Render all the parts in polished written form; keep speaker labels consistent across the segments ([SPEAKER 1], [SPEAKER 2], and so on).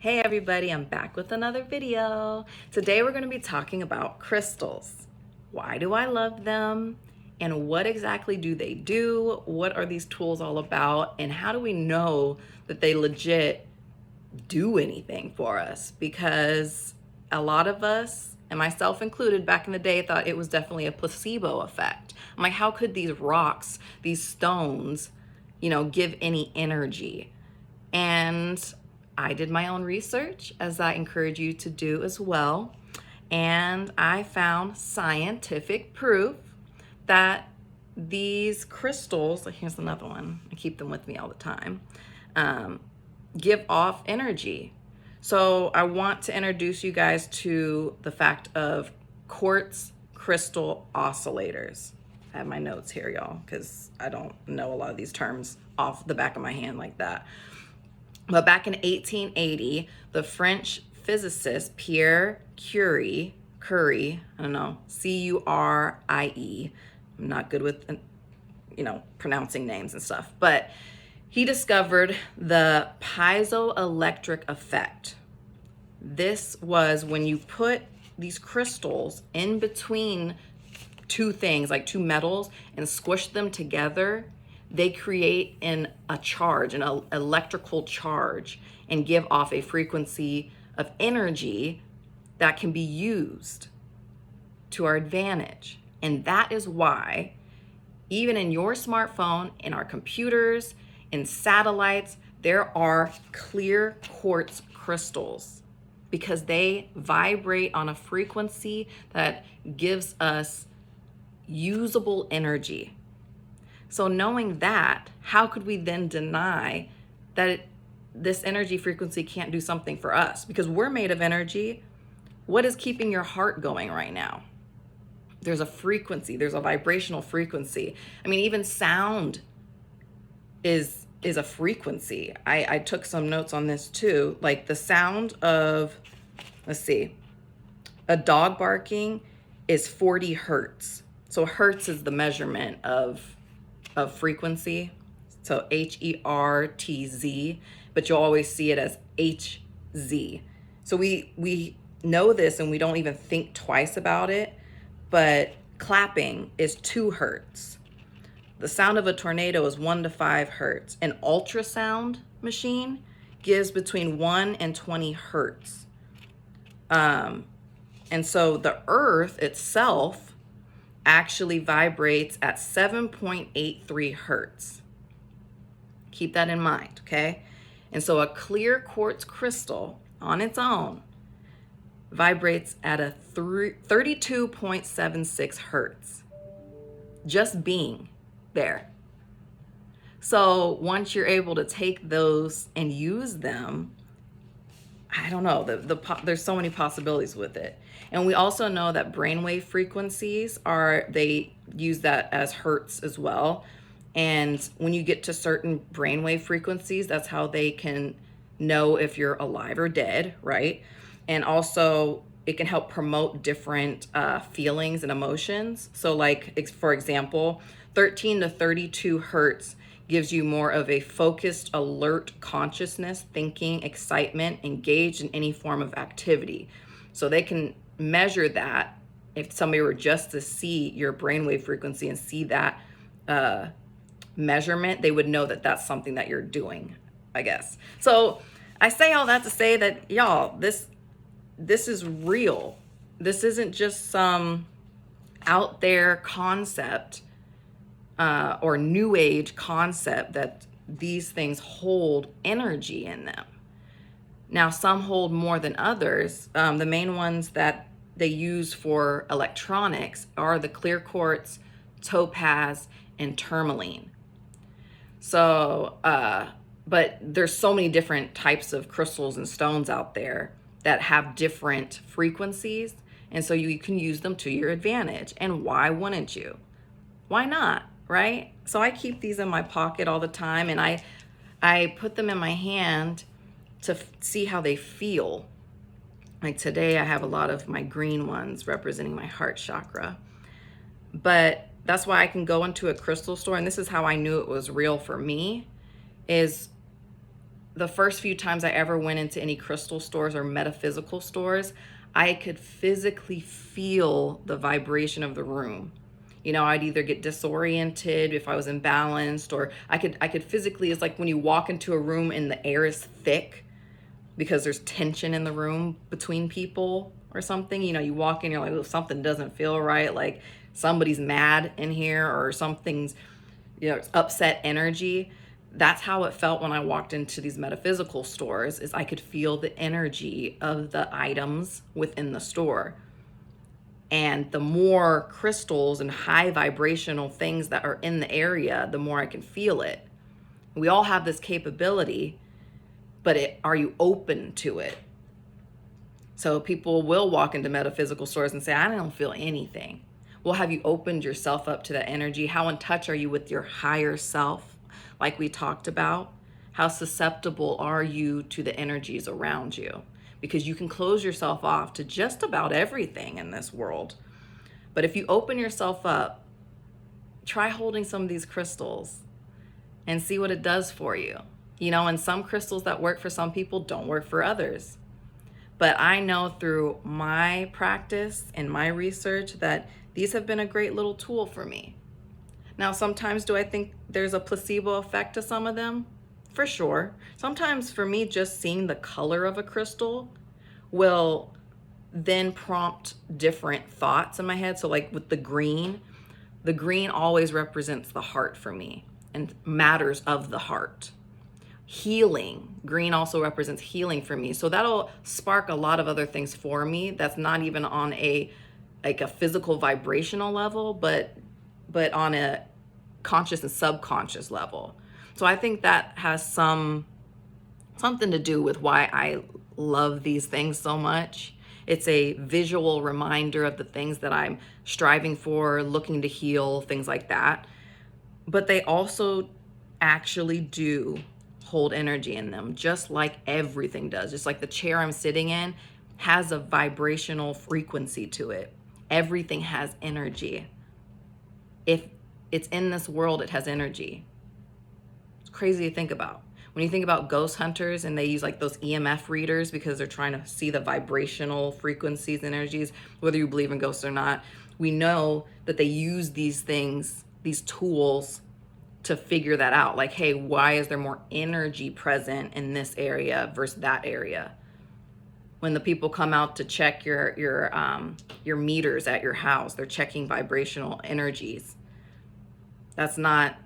[SPEAKER 1] Hey everybody, I'm back with another video. Today we're going to be talking about crystals. Why do I love them? And what exactly do they do? What are these tools all about? And how do we know that they legit do anything for us? Because a lot of us, and myself included, back in the day thought it was definitely a placebo effect. I'm like, how could these rocks, these stones, give any energy? And I did my own research, as I encourage you to do as well. And I found scientific proof that these crystals, here's another one, I keep them with me all the time, give off energy. So I want to introduce you guys to the fact of quartz crystal oscillators. I have my notes here, y'all, because I don't know a lot of these terms off the back of my hand like that. But back in 1880, the French physicist Pierre Curie, I don't know, C-U-R-I-E. I'm not good with, pronouncing names and stuff, but he discovered the piezoelectric effect. This was when you put these crystals in between two things, like two metals, and squish them together, they create a charge, an electrical charge, and give off a frequency of energy that can be used to our advantage. And that is why, even in your smartphone, in our computers, in satellites, there are clear quartz crystals, because they vibrate on a frequency that gives us usable energy. So knowing that, how could we then deny that this energy frequency can't do something for us? Because we're made of energy. What is keeping your heart going right now? There's a frequency, there's a vibrational frequency. I mean, even sound is a frequency. I took some notes on this too. Like the sound of, a dog barking is 40 hertz. So hertz is the measurement of frequency. So H-E-R-T-Z, but you'll always see it as H-Z. So we know this and we don't even think twice about it, but clapping is 2 hertz. The sound of a tornado is 1 to 5 hertz. An ultrasound machine gives between 1 and 20 hertz. And so the earth itself actually vibrates at 7.83 hertz. Keep that in mind, okay? And so a clear quartz crystal on its own vibrates at a 32.76 hertz, just being there. So once you're able to take those and use them, I don't know, there's so many possibilities with it. And we also know that brainwave frequencies they use that as hertz as well. And when you get to certain brainwave frequencies, that's how they can know if you're alive or dead, right? And also it can help promote different feelings and emotions. So like, for example, 13 to 32 hertz gives you more of a focused, alert consciousness, thinking, excitement, engaged in any form of activity. So they can measure that. If somebody were just to see your brainwave frequency and see that measurement, they would know that that's something that you're doing, I guess. So I say all that to say that, y'all, this is real. This isn't just some out there concept or new age concept that these things hold energy in them. Now, some hold more than others. The main ones that they use for electronics are the clear quartz, topaz, and tourmaline. So, but there's so many different types of crystals and stones out there that have different frequencies. And so you can use them to your advantage. And why wouldn't you? Why not, right? So I keep these in my pocket all the time, and I put them in my hand to see how they feel. Like today I have a lot of my green ones representing my heart chakra. But that's why I can go into a crystal store, and this is how I knew it was real for me, is the first few times I ever went into any crystal stores or metaphysical stores, I could physically feel the vibration of the room. You know, I'd either get disoriented if I was imbalanced, or I could physically, it's like when you walk into a room and the air is thick because there's tension in the room between people or something. You know, you walk in, you're like, oh, something doesn't feel right. Like somebody's mad in here or something's, you know, upset energy. That's how it felt when I walked into these metaphysical stores, is I could feel the energy of the items within the store. And the more crystals and high vibrational things that are in the area, the more I can feel it. We all have this capability, but are you open to it? So people will walk into metaphysical stores and say, I don't feel anything. Well, have you opened yourself up to that energy? How in touch are you with your higher self, like we talked about? How susceptible are you to the energies around you? Because you can close yourself off to just about everything in this world. But if you open yourself up, try holding some of these crystals and see what it does for you. You know, and some crystals that work for some people don't work for others. But I know through my practice and my research that these have been a great little tool for me. Now, sometimes do I think there's a placebo effect to some of them? For sure. Sometimes for me, just seeing the color of a crystal will then prompt different thoughts in my head. So like with the green always represents the heart for me and matters of the heart. Healing, green also represents healing for me. So that'll spark a lot of other things for me that's not even on a physical vibrational level, but on a conscious and subconscious level. So I think that has something to do with why I love these things so much. It's a visual reminder of the things that I'm striving for, looking to heal, things like that. But they also actually do hold energy in them, just like everything does. Just like the chair I'm sitting in has a vibrational frequency to it. Everything has energy. If it's in this world, it has energy. It's crazy to think about. When you think about ghost hunters and they use like those EMF readers because they're trying to see the vibrational frequencies and energies, whether you believe in ghosts or not, we know that they use these things, these tools, to figure that out. Like, hey, why is there more energy present in this area versus that area? When the people come out to check your meters at your house, they're checking vibrational energies. That's not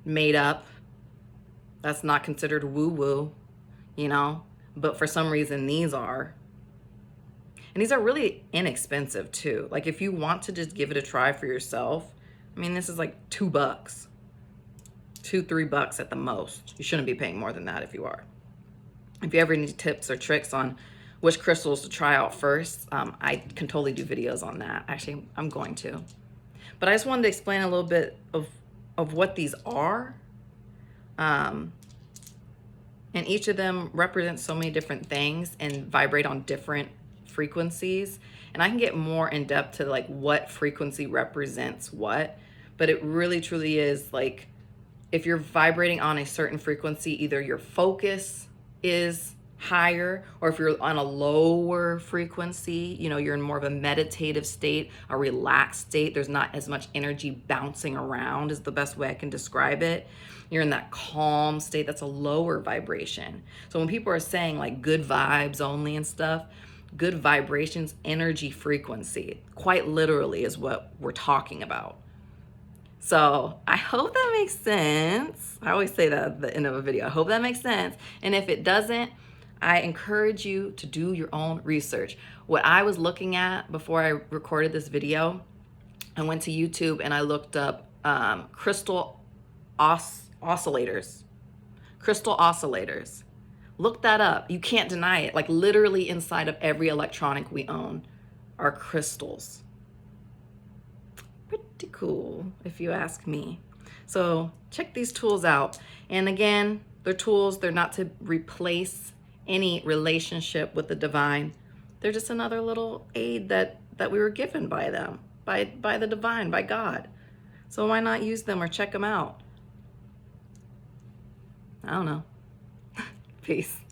[SPEAKER 1] made up. That's not considered woo-woo, you know? But for some reason, these are. And these are really inexpensive too. Like if you want to just give it a try for yourself, I mean, this is like $2, $2-3 at the most. You shouldn't be paying more than that if you are. If you ever need tips or tricks on which crystals to try out first, I can totally do videos on that. Actually, I'm going to. But I just wanted to explain a little bit of what these are. And each of them represents so many different things and vibrate on different frequencies. And I can get more in depth to like what frequency represents what, but it really truly is like, if you're vibrating on a certain frequency, either your focus is higher, or if you're on a lower frequency, you know, you're in more of a meditative state, a relaxed state. There's not as much energy bouncing around is the best way I can describe it. You're in that calm state. That's a lower vibration. So when people are saying like good vibes only and stuff, good vibrations, energy frequency, quite literally is what we're talking about. So I hope that makes sense. I always say that at the end of a video. I hope that makes sense. And if it doesn't, I encourage you to do your own research. What I was looking at before I recorded this video, I went to YouTube and I looked up crystal oscillators. Crystal oscillators. Look that up. You can't deny it. Like literally inside of every electronic we own are crystals. Pretty cool, if you ask me. So check these tools out. And again, they're tools. They're not to replace any relationship with the divine. They're just another little aid that we were given by them, by the divine, by God. So why not use them or check them out? I don't know. Peace.